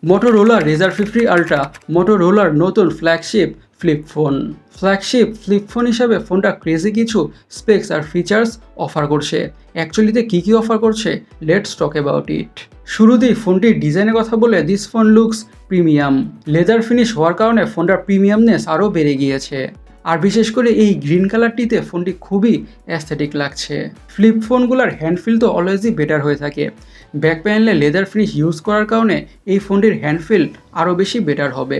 Motorola রেজার 50 ultra মোটোরোলার নতুন flagship flip phone. Flagship flip phone হিসাবে ফোনটা ক্রেজি কিছু স্পেক্স আর ফিচার্স অফার করছে। অ্যাকচুয়ালিতে কী অফার করছে, লেটস টক অ্যাবাউট ইট। শুরুতেই ফোনটির ডিজাইনের কথা বলে this phone looks premium. Leather finish হওয়ার কারণে ফোনটার প্রিমিয়ামনেস আরও বেড়ে গিয়েছে। আর বিশেষ করে এই গ্রিন কালারটিতে ফোনটি খুবই অ্যাস্থেটিক লাগছে। ফ্লিপ ফোনগুলোর হ্যান্ডফিল তো অলওয়েজই বেটার হয়ে থাকে। ব্যাক প্যানেলে লেদার ফিনিশ ইউজ করার কারণে এই ফোনটির হ্যান্ডফিল আরও বেশি বেটার হবে,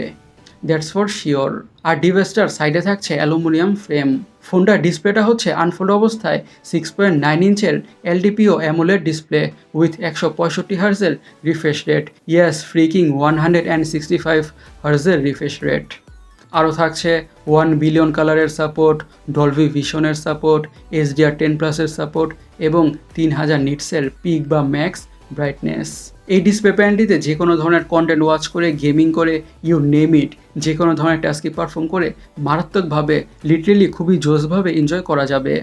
দ্যাটস ফর শিওর। আর ডিভাইসটার সাইডে থাকছে অ্যালুমিনিয়াম ফ্রেম। ফোনটার ডিসপ্লেটা হচ্ছে আনফোল্ড অবস্থায় 6.9 ইঞ্চের এলটিপিও অ্যামোলেড ডিসপ্লে উইথ 165 হার্জের রিফ্রেশ রেট। ইয়েস, ফ্রিকিং 165 হার্জের রিফ্রেশ রেট। আরও থাকছে 1 বিলিয়ন কালারের সাপোর্ট, ডলভি ভিশনের সাপোর্ট, HDR10+-এর সাপোর্ট এবং 3000 নিটসের পিক বা ম্যাক্স ব্রাইটনেস। এই ডিসপ্লে প্যানেলটিতে যে কোনো ধরনের কন্টেন্ট ওয়াচ করে, গেমিং করে, ইউ নেম ইট, যে কোনো ধরনের টাস্কই পারফর্ম করে মারাত্মকভাবে, লিটারেলি খুবই জোসভাবে এনজয় করা যাবে।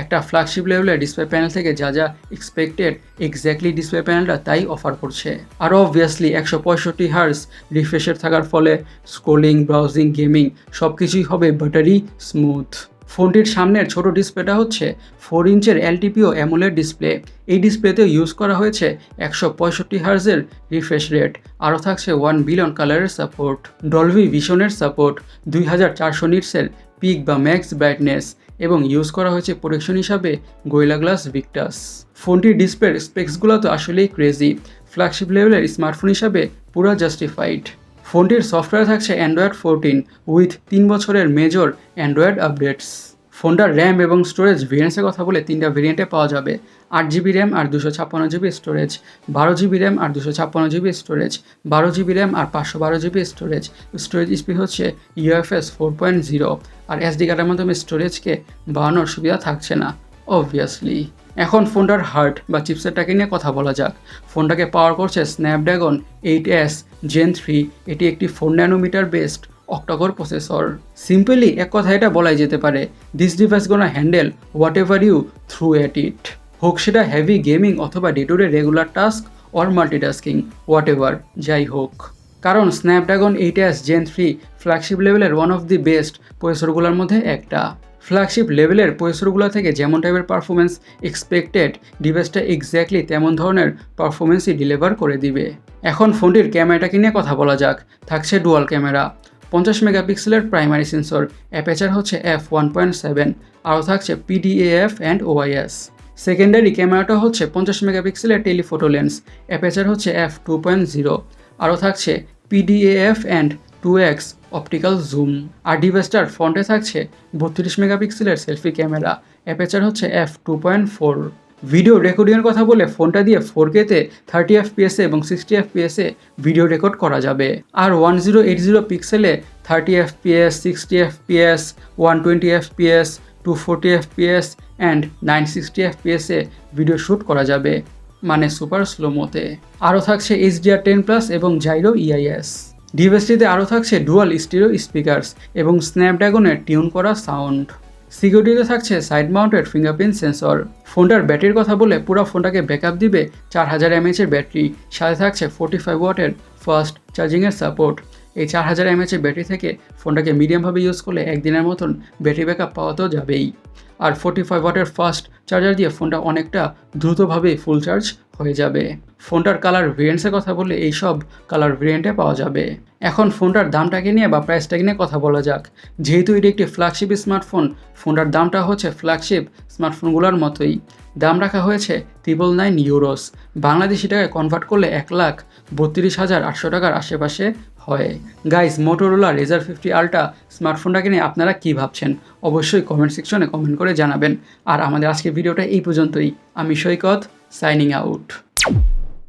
একটা ফ্ল্যাগশিপ লেভেলের ডিসপ্লে প্যানেল থেকে যা যা এক্সপেক্টেড, এক্স্যাক্টলি ডিসপ্লে প্যানেলটা তাই অফার করছে। আর অবভিয়াসলি 165 হার্জ রিফ্রেশের থাকার ফলে স্ক্রোলিং, ব্রাউজিং, গেমিং সব কিছুই হবে বাটারি স্মুথ। ফোনটির সামনের ছোট ডিসপ্লেটা হচ্ছে 4 ইঞ্চের এলটিপিও অ্যামোলেড ডিসপ্লে। এই ডিসপ্লেতেও ইউজ করা হয়েছে 165 হার্জের রিফ্রেশ রেট। আরও থাকছে 1 বিলিয়ন কালারের সাপোর্ট, ডলভি ভিশনের সাপোর্ট, 2400 নিটসের পিক বা ম্যাক্স ব্রাইটনেস এবং ইউজ করা হয়েছে প্রোটেকশন হিসাবে গোরিলা গ্লাস ভিক্টাস। ফোনটির ডিসপ্লের স্পেক্সগুলো তো আসলেই ক্রেজি। ফ্ল্যাগশিপ লেভেলের স্মার্টফোন হিসাবে পুরো জাস্টিফাইড। ফোনটির সফটওয়্যার থাকছে অ্যান্ড্রয়েড 14 উইথ 3 বছরের মেজর অ্যান্ড্রয়েড আপডেটস। ফোনটার র্যাম এবং স্টোরেজ ভেরিয়েন্টসের কথা বলে 3টা ভেরিয়েন্টে পাওয়া যাবে। 8GB র্যাম আর 256GB স্টোরেজ, 12GB র্যাম আর 256GB স্টোরেজ, 12GB র্যাম আর 512GB স্টোরেজ। স্টোরেজ স্পিড হচ্ছে UFS 4.0 আর SD কার্ডের মাধ্যমে স্টোরেজকে বাড়ানোর সুবিধা থাকছে না অবভিয়াসলি। এখন ফোনটার হার্ট বা চিপসেটটাকে নিয়ে কথা বলা যাক। ফোনটাকে পাওয়ার করছে স্ন্যাপড্রাগন 8S Gen 3। এটি একটি 4 nanometre based octacore processor. Simply এক কথা এটা বলাই যেতে পারে, this device gonna handle whatever you throw at it. হোক সেটা হেভি গেমিং অথবা day to day regular task or multitasking, whatever যাই হোক। কারণ স্ন্যাপড্রাগন 8S Gen 3 ফ্ল্যাগশিপ লেভেলের ওয়ান অফ দি বেস্ট প্রসেসরগুলোর মধ্যে একটা। ফ্ল্যাগশিপ লেভেলের প্রসেসরগুলো থেকে যেমন টাইপের পারফরমেন্স এক্সপেক্টেড, ডিভাইসটা এক্স্যাক্টলি তেমন ধরনের পারফরমেন্সই ডেলিভার করে দিবে। এখন ফোনটির ক্যামেরাটাকে নিয়ে কথা বলা যাক। থাকছে ডুয়াল ক্যামেরা, 50 মেগাপিক্সেলের প্রাইমারি সেন্সর, অ্যাপারচার হচ্ছে f1.7, আরও থাকছে PDAF অ্যান্ড OIS। সেকেন্ডারি ক্যামেরাটা হচ্ছে 50 মেগাপিক্সেলের টেলিফোটো লেন্স, অ্যাপারচার হচ্ছে f2.0, আরও থাকছে PDAF and 2x optical zoom. আর ডিভাইসটার ফ্রন্টে থাকছে 32 মেগাপিক্সেলের সেলফি ক্যামেরা, অ্যাপারচার হচ্ছে f2.4। ভিডিও রেকর্ডিংয়ের কথা বলে ফোনটা দিয়ে 4K-তে 30 FPS এবং 60 FPS-এ ভিডিও রেকর্ড করা যাবে। আর 1080 পিক্সেলে 30 FPS, 60 FPS, 120 FPS, 240 FPS and 960 FPS-এ ভিডিও শ্যুট করা যাবে, মানে সুপার স্লোমোতে। আরও থাকছে HDR10+ এবং জাইরো EIS। ডিভাইসটিতে আরও থাকছে ডুয়াল স্টিরিও স্পিকার্স এবং স্ন্যাপড্রাগনের টিউন করা সাউন্ড। সিকিউরিটিতে থাকছে সাইড মাউন্টেড ফিঙ্গারপ্রিন্ট সেন্সর। ফোনটার ব্যাটারির কথা বলে পুরো ফোনটাকে ব্যাকআপ দিবে 4000 mAh ব্যাটারি, সাথে থাকছে 45 ওয়াটের ফাস্ট চার্জিংয়ের সাপোর্ট। এই 4000 mAh ব্যাটারি থেকে ফোনটাকে মিডিয়ামভাবে ইউজ করলে একদিনের মতন ব্যাটারি ব্যাকআপ পাওয়া তো যাবেই। আর 45 ওয়াটের ফাস্ট চার্জার দিয়ে ফোনটা অনেকটা দ্রুতভাবেই ফুল চার্জ হয়ে যাবে। ফোনটার কালার ভেরিয়েন্টসের কথা বললে এইসব কালার ভেরিয়েন্টে পাওয়া যাবে। এখন ফোনটার দামটাকে নিয়ে বা প্রাইসটাকে নিয়ে কথা বলা যাক। যেহেতু এটি একটি ফ্ল্যাগশিপ স্মার্টফোন, ফোনটার দামটা হচ্ছে ফ্ল্যাগশিপ স্মার্টফোনগুলোর মতোই। দাম রাখা হয়েছে 999 ইউরোস। বাংলাদেশি টাকায় কনভার্ট করলে 1,32,800 টাকার আশেপাশে হয়। গাইস, মোটোরোলা রেজার 50 আলট্রা স্মার্টফোনটাকে নিয়ে আপনারা কী ভাবছেন অবশ্যই কমেন্ট সেকশনে কমেন্ট করে জানাবেন। আর আমাদের আজকের ভিডিওটা এই পর্যন্তই। আমি সৈকত, সাইনিং আউট।